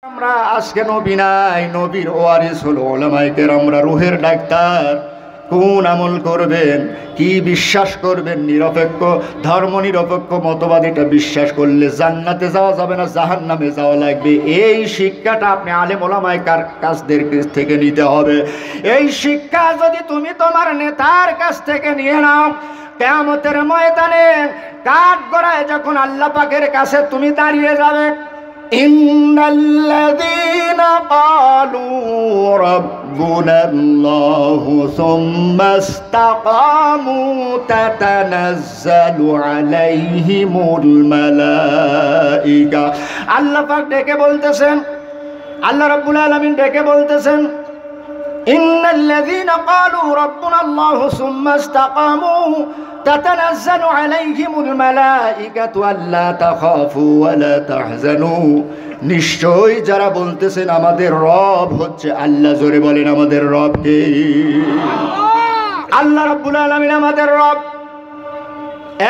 আমরা আজকে নবী নাই, নবীর ওয়ারিস হলো উলামায়ে কেরাম। আমরা রুহের ডাক্তার। কোন আমল করবেন, কি বিশ্বাস করবেন, নিরপেক্ষ ধর্ম নিরপেক্ষ মতবাদ এটা বিশ্বাস করলে জান্নাতে যাওয়া যাবে না, জাহান্নামে যাওয়া লাগবে। এই শিক্ষাটা আপনি আলেম ওলামায়ে কাছদের থেকে নিতে হবে। এই শিক্ষা যদি তুমি তোমার নেতার কাছ থেকে নিয়ে নাও, কিয়ামতের ময়দানে কাঠগড়ায় যখন আল্লাহ পাকের কাছে তুমি দাঁড়িয়ে যাবে, ইন্নাল্লাযীনা ক্বালু রাব্বুনাল্লাহু সুম্মা ইসতাকামু তাতানাজ্জালু আলাইহিমুল মালাইকা। আল্লাহ পাক ডেকে বলতেছেন, আল্লাহ রাব্বুল আলামিন ডেকে বলতেছেন, ইন্নাল্লাযীনা ক্বালু রাব্বুনাল্লাহু সুম্মা ইসতাকামু তাতানাজ্জালু আলাইহিমুল মালাইকাতু আল্লা তাখাফু ওয়া লা তাহজানু। নিশ্চয় যারা বলতেছেন আমাদের রব হচ্ছে আল্লাহ, জোরে বলেন আমাদের রব কে? আল্লাহ রাব্বুল আলামিন আমাদের রব।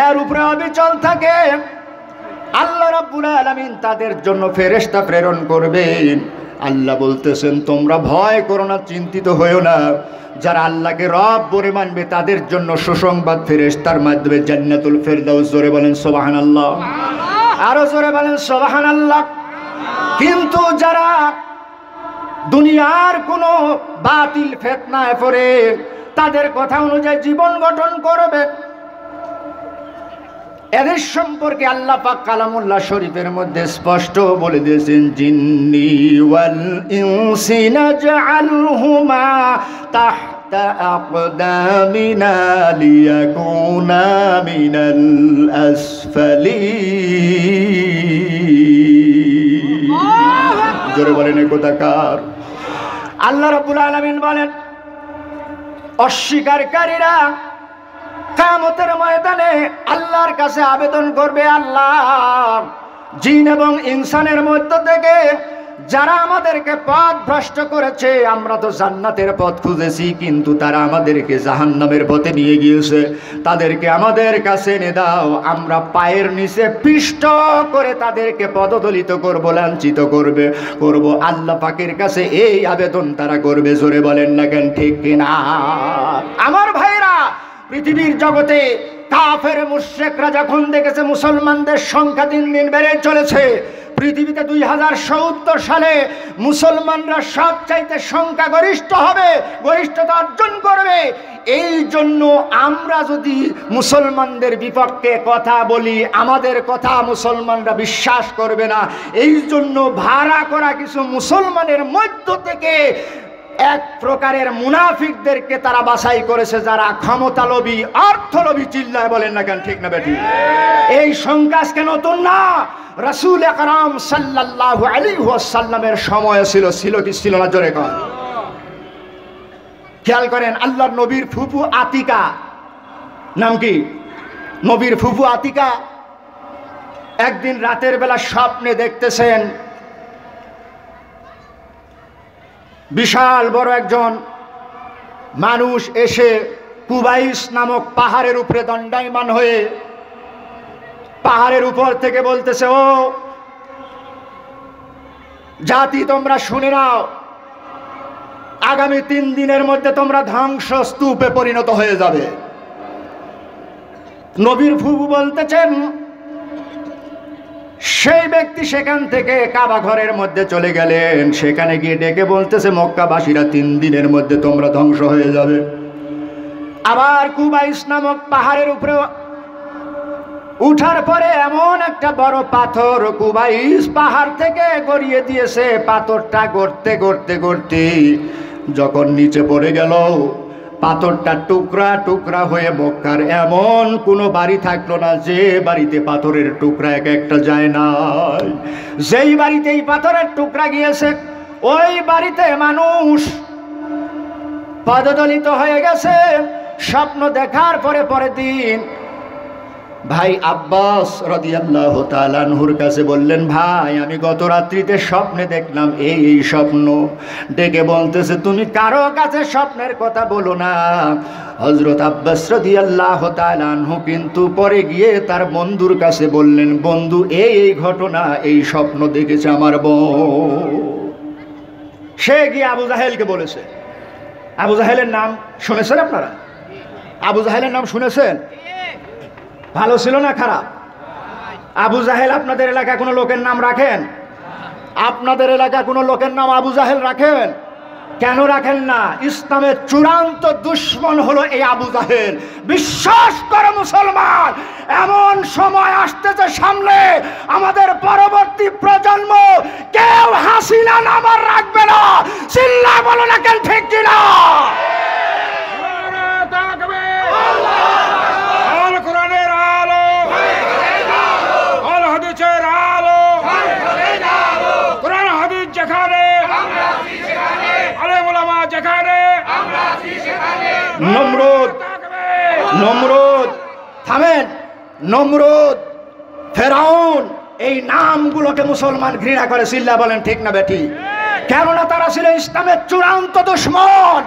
এর উপরে অবিচল থাকে। আল্লাহ রাব্বুল আলামিন তাদের জন্য ফেরেশতা প্রেরণ করবেন। আল্লাহ বলতেছেন তোমরা ভয় করো না, চিন্তিত হয়েও না। যারা আল্লাহকে রব বলে মানবে তাদের জন্য সুসংবাদ ফেরেশতার মাধ্যমে জান্নাতুল ফেরদাউস। জোরে বলেন সুবহানাল্লাহ, আরো জোরে বলেন সুবহানাল্লাহ। কিন্তু যারা দুনিয়ার কোনো বাতিল ফিতনায় পড়ে তাদের কথা অনুযায়ী জীবন গঠন করবে, এদের সম্পর্কে আল্লাহ পাক কালামুল্লাহ শরীফের মধ্যে স্পষ্ট বলে দিয়েছেন, জিন্নি ওয়াল ইনসি নাজআলহুমা তাহতা আকদামিনা লিয়াকুনা মিনাল আসফালিন। জোরে বলেন কোথাকার। আল্লাহ রাব্বুল আলামিন বলেন অস্বীকারীরা কিয়ামতের ময়দানে আল্লাহর কাছে আবেদন করবে, আল্লাহ জিন এবং ইনসানের মধ্য থেকে যারা আমাদেরকে পথ ভ্রষ্ট করেছে, আমরা তো জান্নাতের পথ খুঁজেছি কিন্তু তারা আমাদেরকে জাহান্নামের পথে নিয়ে গিয়েছে, তাদেরকে আমাদের কাছে এনে দাও। আমরা পায়ের নিচে পিষ্ট করে তাদেরকে পদদলিত করব, লাঞ্ছিত করব। আল্লাহ পাকের কাছে এই আবেদন তারা করবে। জোরে বলেন না কেন, ঠিক কিনা? আমার ভাইরা, পৃথিবীর জগতে কাফের মুশরিকরা যখন দেখেছে মুসলমানদের সংখ্যা দিন দিন বেড়ে চলেছে, পৃথিবীতে 2070 সালে মুসলমানরা সবচাইতে সংখ্যাগরিষ্ঠ হবে, গরিষ্ঠতা অর্জন করবে, এই জন্য আমরা যদি মুসলমানদের বিপক্ষে কথা বলি আমাদের কথা মুসলমানরা বিশ্বাস করবে না। এই জন্য ভাড়া করা কিছু মুসলমানের মধ্য থেকে এক প্রকারের মুনাফিকদেরকে তারা বাছাই করেছে, যারা ক্ষমতালোভী, অর্থলোভী। চিল্লায় বলেন না কেন, ঠিক না বেটি? এই সংখ্যা আজকে নতুন না, রাসূল আকরাম সাল্লাল্লাহু আলাইহি ওয়াসাল্লামের সময় ছিল কি ছিল না? জোরে কর। খেয়াল করেন, আল্লাহর নবীর ফুফু আতিকা, নাম কি? নবীর ফুফু আতিকা একদিন রাতের বেলা স্বপ্নে দেখতেছেন বিশাল বড় একজন মানুষ এসে কুবাইস নামক পাহাড়ের উপরে দণ্ডায়মান হয়ে পাহাড়ের উপর থেকে বলতেছে, ও জাতি তোমরা শুনে নাও, আগামী 3 দিনের মধ্যে তোমরা ধ্বংসস্তূপে পরিণত হয়ে যাবে। নবীর ফুফু বলতেছেন, সেই ব্যক্তি সেখান থেকে কাবা ঘরের মধ্যে চলে গেলেন, সেখানে গিয়ে ডেকে বলতেছে, মক্কাবাসীরা 3 দিনের মধ্যে তোমরা ধ্বংস হয়ে যাবে। আবার কুবাইস নামক পাহাড়ের উপরে উঠার পরে এমন একটা বড় পাথর কুবাইস পাহাড় থেকে গড়িয়ে দিয়েছে। পাথরটা গড়তে গড়তে গড়তে যখন নিচে পড়ে গেল, পাথরটা টুকরা টুকরা হয়ে মক্কার এমন কোনো বাড়ি থাকলো না যে বাড়িতে পাথরের টুকরা এক একটা যায় না। যেই বাড়িতে এই পাথরের টুকরা গিয়েছে ওই বাড়িতে মানুষ পদদলিত হয়ে গেছে। স্বপ্ন দেখার পরে পরের দিন ভাই আব্বাস রাদিয়াল্লাহু তাআলা আনহুর কাছে বললেন, ভাই আমি গত রাত্রিতে স্বপ্নে দেখলাম এই স্বপ্ন। ডেকে বলতেছে, তুমি কারো কাছে স্বপ্নের কথা বলো না। হযরত আব্বাস রাদিয়াল্লাহু তাআলা আনহু কিন্তু পরে গিয়ে তার বন্ধুর কাছে বললেন, বন্ধু এই ঘটনা, এই স্বপ্ন দেখেছে আমার বোন। সে গিয়ে আবু জাহেলকে বলেছে। আবু জাহেলের নাম শুনেছেন আপনারা? আবু জাহেলের নাম শুনেছেন? ভালো ছিল না খারাপ? আবু জাহেল আপনাদের এলাকায় কোনো লোকের নাম রাখেন? আপনাদের এলাকায় কোনো লোকের নাম আবু জাহেল রাখেন? কেন রাখেন না? ইসলামের চূড়ান্ত দুশ্মন হলো এই আবু জাহেল। বিশ্বাস করো মুসলমান, এমন সময় আসতেছে সামনে, আমাদের পরবর্তী প্রজন্ম কেউ হাসিনা নাম আর রাখবে না। চিল্লায় বলো না কেন, ঠিক কিনা? নমরুদ, থামেন। নমরুদ, ফেরাউন, এই নামগুলোকে মুসলমান ঘৃণা করে। চিল্লা বলেন ঠিক না বেটি? কেননা তারা ছিল ইসলামের চূড়ান্ত দুশমন।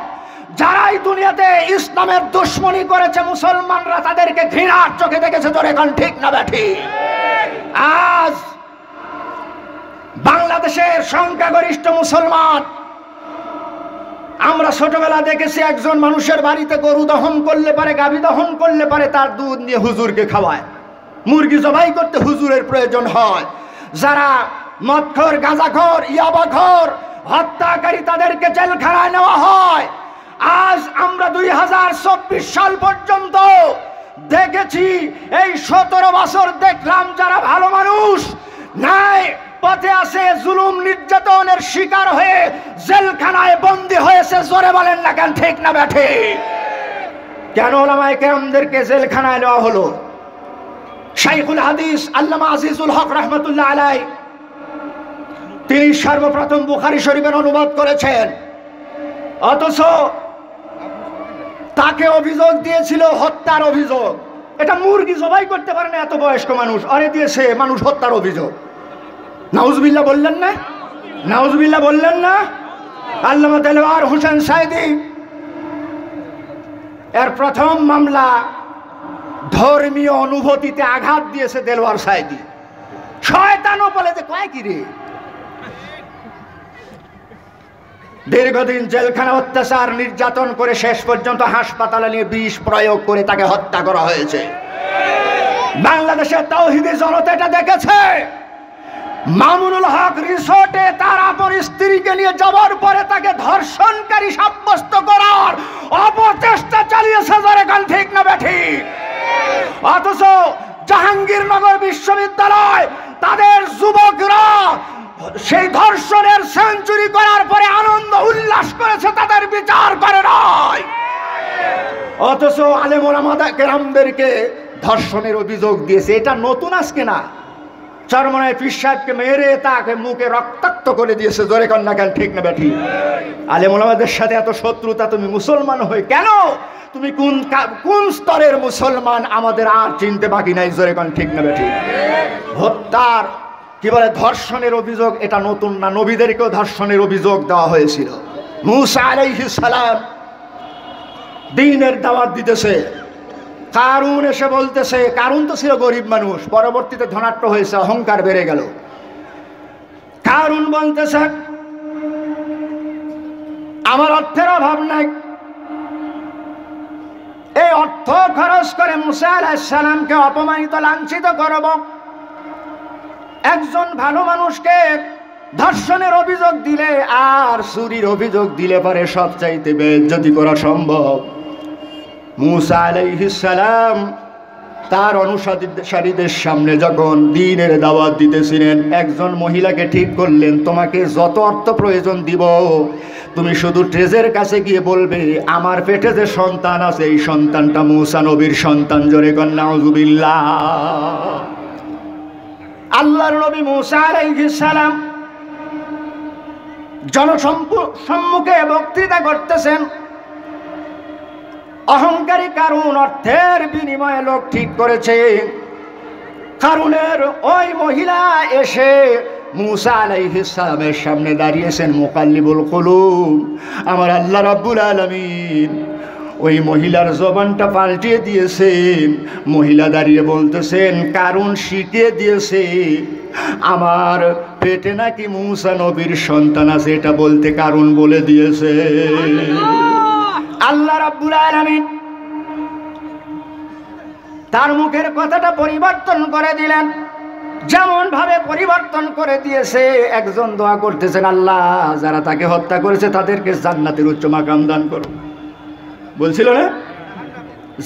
যারাই দুনিয়াতে ইসলামের দুশমনি করেছে, মুসলমানরা তাদেরকে ঘৃণার চোখে দেখেছে। ধরে এখন ঠিক না বেটি? আজ বাংলাদেশের সংখ্যাগরিষ্ঠ মুসলমান, আমরা ছোটবেলা দেখেছি একজন মানুষের বাড়িতে গরু দহন করলে পারে, গাভী দহন করলে পারে, তার দুধ নিয়ে হুজুরকে খাওয়ায়। মুরগি জবাই করতে হুজুরের প্রয়োজন হয়। যারা মদখোর, গাঁজাখোর, ইয়াবাখোর, হত্যাকারী, তাদেরকে জেলখানায় নেওয়া হয়। আজ আমরা 2024 সাল পর্যন্ত দেখেছি, এই 17 বছর দেখলাম যারা ভালো মানুষ নাই পথে আছে, জুলুম নির্যাতনের শিকার হয়ে জেলখানায় বন্দী হয়েছে। জোরে বলেন না কেন, ঠিক না বেঠে? কেন ওলামায়ে কেরামদেরকে জেলখানায় নেওয়া হলো? শাইখুল হাদিস আল্লামা আজিজুল হক রাহমাতুল্লাহ আলাইহি তিনি সর্বপ্রথম বুখারী শরীফের অনুবাদ করেছেন, অথচ তাকে অভিযোগ দিয়েছিল হত্যার অভিযোগ। এটা মুরগি জবাই করতে পারে না এত বয়স্ক মানুষ, আরে দিয়েছে মানুষ হত্যার অভিযোগ। নাউজুবিল্লাহ বললেন না? নাউজুবিল্লাহ বললেন না? আল্লামা দেলওয়ার হোসেন সাইদি এর প্রথম মামলা ধর্মীয় অনুভূতিতে আঘাত দিয়েছে দেলওয়ার সাইদি। শয়তানও বলে যে কয় কি রে। দীর্ঘদিন জেলখানা অত্যাচার নির্যাতন করে শেষ পর্যন্ত হাসপাতালে নিয়ে বিষ প্রয়োগ করে তাকে হত্যা করা হয়েছে। বাংলাদেশের তাওহীদি জনতা এটা দেখেছে। মামুনুল হক রিসোর্টে তার আপন স্ত্রীকে নিয়ে যাওয়ার পরে তাকে ধর্ষণকারী সাব্যস্ত করার অপচেষ্টা চালিয়েছে। যারা গান ঠিক না বেঠি? অথচ জাহাঙ্গীরনগর বিশ্ববিদ্যালয় তাদের যুবকরা সেই ধর্ষণের সেঞ্চুরি করার পরে আনন্দ উল্লাস করেছে, তাদের বিচার করে নাই। অথচ আলেম ওলামা কেরামদেরকে ধর্ষণের অভিযোগ দিয়েছে। এটা নতুন আজকে না, চরমনায় পীর সাহেবকে মেরে তাকে মুখে রক্তাক্ত করে দিয়েছে। জোরে কন্যা কেন, ঠিক না বেঠি? আলেম ওলামাদের সাথে এত শত্রুতা তুমি মুসলমান হয়ে কেন? তুমি কোন স্তরের মুসলমান আমাদের আর চিনতে বাকি নাই। জোরে কন ঠিক না বেঠি? হত্যার কি বলে ধর্ষণের অভিযোগ এটা নতুন না, নবীদেরকেও ধর্ষণের অভিযোগ দেওয়া হয়েছিল। মূসা আলাইহিস সালাম দ্বীনের দাওয়াত দিতেছে, কারুন এসে বলতেছে, কারুন তো ছিল গরিব মানুষ, পরবর্তীতে ধনাঢ্য হয়েছে, অহংকার বেড়ে গেল। কারুন বলতেছে আমার অর্থের অভাব নাই, এই অর্থ খরচ করে মূসা আলাইহিস সালামকে অপমানিত লাঞ্ছিত করব। একজন ভালো মানুষকে ধর্ষণের অভিযোগ দিলে আর চুরির অভিযোগ দিলে পরে সবচাইতে বেইজ্জতি করা সম্ভব। মূসা আলাইহিস সালাম তার অনুসারীদের সামনে যখন দ্বীনের দাওয়াত দিতেছিলেন, একজন মহিলাকে ঠিক করলেন, তোমাকে যত অর্থ প্রয়োজন দিব, তুমি শুধু ট্রেজের কাছে গিয়ে বলবে আমার পেটে যে সন্তান আছে এই সন্তানটা মূসা নবীর সন্তান। জোরে কন নাউযুবিল্লাহ। আল্লাহর নবী মূসা আলাইহিস সালাম জনসম্মুখে বক্তৃতা করতেছেন। অহংকারী কারুন অর্থের বিনিময়ে লোক ঠিক করেছে কারুনের ওই মহিলা এসে মুসা আলাইহিস সালামের সামনে দাঁড়িয়েছেন। মুকাল্লিবুল কুলুব আমার আল্লাহ রাব্বুল আলামিন ওই মহিলার জবানটা পাল্টিয়ে দিয়েছেন। মহিলা দাঁড়িয়ে বলতেছেন, কারুন শিখিয়ে দিয়েছে আমার পেটে নাকি মুসা নবীর সন্তান আছে, এটা বলতে কারুন বলে দিয়েছে। আল্লাহ রাব্বুল আলামিন তার মুখের কথাটা পরিবর্তন করে দিলেন। যেমন ভাবে পরিবর্তন করে দিয়েছে, একজন দোয়া করতেছেন, আল্লাহ যারা তাকে হত্যা করেছে তাদেরকে জান্নাতের উচ্চ মাকাম দান করো। বলছিল না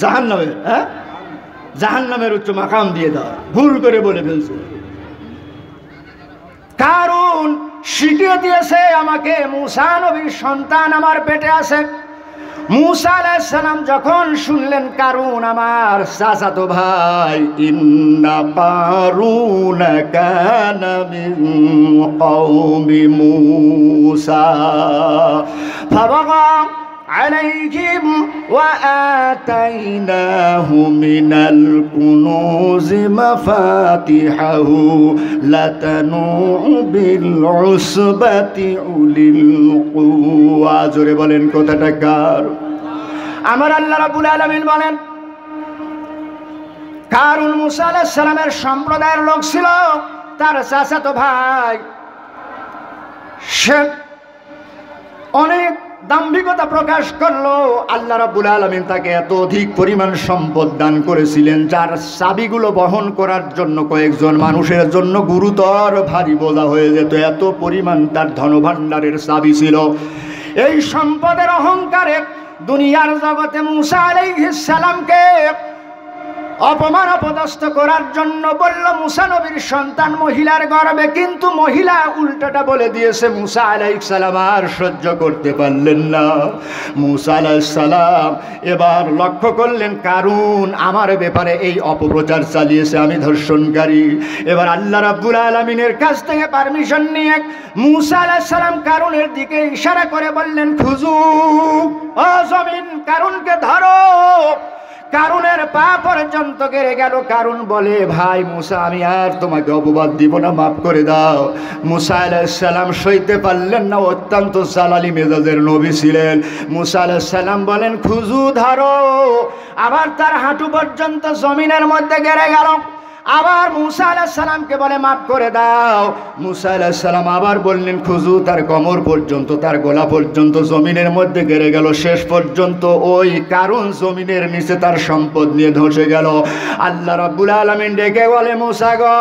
জাহান্নামের, হ্যাঁ জাহান্নামের উচ্চ মাকাম দিয়ে দাও, ভুল করে বলে ফেলছে। কারণ শিখিয়ে দিয়েছে আমাকে মুসা নবীর সন্তান আমার পেটে আছে। মুসা আলাইহিস সালাম যখন শুনলেন কারুন আমার চাচাতো ভাই, ইন্না কারুন কানা মিন কওমি মুসা ফাবাগা আলাইহিম ওয়া আতাইনাহু মিনাল কুনুজি মাফাতিহাহু লাতানু বিল উসবাতি উলিল কুওয়া। জোরে বলেন কথাটা কার? আমার আল্লাহ রাব্বুল আলামিন বলেন, কারুন মুসা আলাইহিস সালামের সম্প্রদায়ের লোক ছিল, তার চাচাতো ভাই। সে অনেক দাম্ভিকতা প্রকাশ করলো। আল্লাহ রাব্বুল আলামিন তাকে এত অধিক পরিমাণ সম্পদ দান করেছিলেন, যার চাবিগুলো বহন করার জন্য কয়েকজন মানুষের জন্য গুরুতর ভারী বোঝা হয়ে যেত। এত পরিমাণ তার ধনভাণ্ডারের চাবি ছিল। এই সম্পদের অহংকারে দুনিয়ার জগতে মুসা আলাইহিস সালামকে অপমান অপদস্থ করার জন্য বলল মুসা নবীর সন্তান মহিলার গর্ভে, কিন্তু মহিলা উল্টোটা বলে দিয়েছে। মুসা আলাইহিস সালাম আর সহ্য করতে পারলেন না। মুসা আলাইহিস সালাম এবার লক্ষ্য করলেন কারুন আমার ব্যাপারে এই অপপ্রচার চালিয়েছে, আমি ধর্ষণকারী। এবার আল্লাহ রাব্বুল আলামিনের কাছ থেকে পারমিশন নিয়ে মুসা আলাইহিস সালাম কারুনের দিকে ইশারা করে বললেন, খুজু ও জমিন, কারুনকে ধরো। কারুনের পা পর্যন্ত গেড়ে গেল। কারুন বলে, ভাই মুসা আমি আর তোমাকে অপবাদ দিব না, মাফ করে দাও। মুসা আলাইহিস সালাম সইতে পারলেন না, অত্যন্ত জালালি মেজাজের নবী ছিলেন। মুসা আলাইহিস সালাম বলেন, খুজু ধরো। আবার তার হাঁটু পর্যন্ত জমিনের মধ্যে গেড়ে গেল। আবার মুসা আলাইহিস সালামকে বলে, মাফ করে দাও। মুসা আলাইহিস সালাম আবার বললেন, খুজু। তার কোমর পর্যন্ত, তার গলা পর্যন্ত জমিনের মধ্যে গেড়ে গেল। শেষ পর্যন্ত ওই কারুন জমিনের নিচে তার সম্পদ নিয়ে ধসে গেল। আল্লাহ রাব্বুল আলামিন ডেকে বলে, মুসা গো,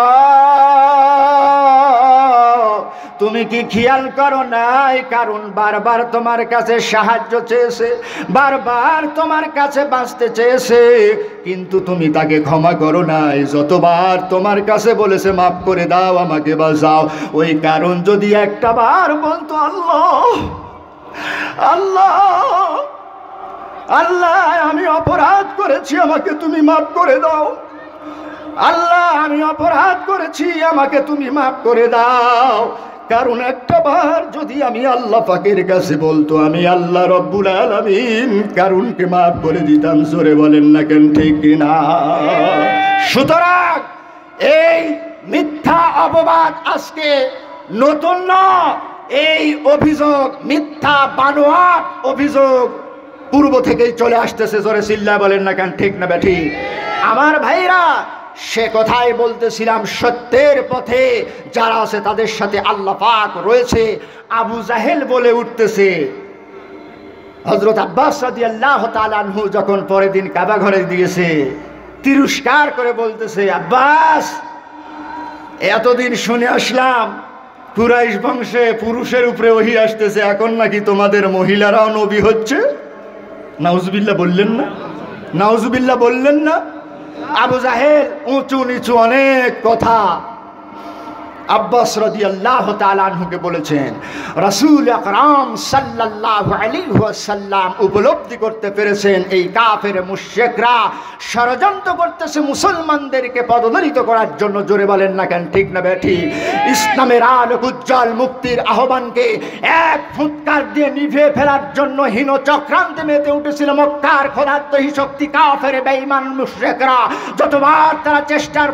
তুমি কি খেয়াল করো নাই কারুন বারবার তোমার কাছে সাহায্য চেয়েছে, বারবার তোমার কাছে বাঁচতে চেয়েছে, কিন্তু তুমি তাকে ক্ষমা করো নাই। যতবার তোমার কাছে বলেছে মাফ করে দাও, আমাকে বাঁচাও, ওই কারুন যদি একটা বার বলতো আল্লাহ আল্লাহ আল্লাহ আমি অপরাধ করেছি, আমাকে তুমি মাফ করে দাও, আল্লাহ আমি অপরাধ করেছি, আমাকে তুমি মাফ করে দাও। কারণ একটা বার যদি আমি আল্লাহ পাকের কাছে বলতো, আমি আল্লাহ রব্বুল আলামিন কারুনকে মাফ করে দিতাম। জোরে বলেন না কেন, ঠিক কিনা? সুতরাং এই মিথ্যা অপবাদ আজকে নতুন না, এই অভিযোগ মিথ্যা বানোয়াট অভিযোগ পূর্ব থেকেই চলে আসতেছে। জোরে চিল্লায় বলেন না কেন, ঠিক না বেঠি? আমার ভাইরা, সে কথাই বলতেছিলাম, সত্যের পথে যারা আছে তাদের সাথে আল্লাহ পাক রয়েছে। আবু জাহেল বলে উঠতেছে, হযরত আব্বাস রাদিয়াল্লাহু তাআলা আনহু যখন পরের দিন কাবা ঘরে দিয়েছে, তিরস্কার করে বলতেছে, আব্বাস এতদিন শুনে আসলাম কুরাইশ বংশে পুরুষের উপরে ওহী আসতেছে, এখন নাকি তোমাদের মহিলারাও নবী হচ্ছে। নাউজুবিল্লাহ বললেন না? নাউজুবিল্লাহ বললেন না? আবু জাহেল উঁচু নিচু অনেক কথা আব্বাস রাদিয়াল্লাহু তাআলা আনহুকে বলেছেন। রাসূল আকরাম সাল্লাল্লাহু আলাইহি ওয়াসাল্লাম উপলব্ধি করতে পেরেছেন এই কাফের মুশরিকরা ষড়যন্ত্র করতেছে মুসলমানদেরকে পদদলিত করার জন্য। জোরে বলেন না কেন, ঠিক না বেঠি? ইসলামের আলো উজ্জ্বল মুক্তির আহ্বানকে এক ফুৎকার দিয়ে নিভিয়ে ফেলার জন্য হীন চক্রান্তে মেতে উঠেছিল মক্কার খোদাত্মহী শক্তি কাফের বেঈমান মুশরিকরা। যতবার তারা চেষ্টার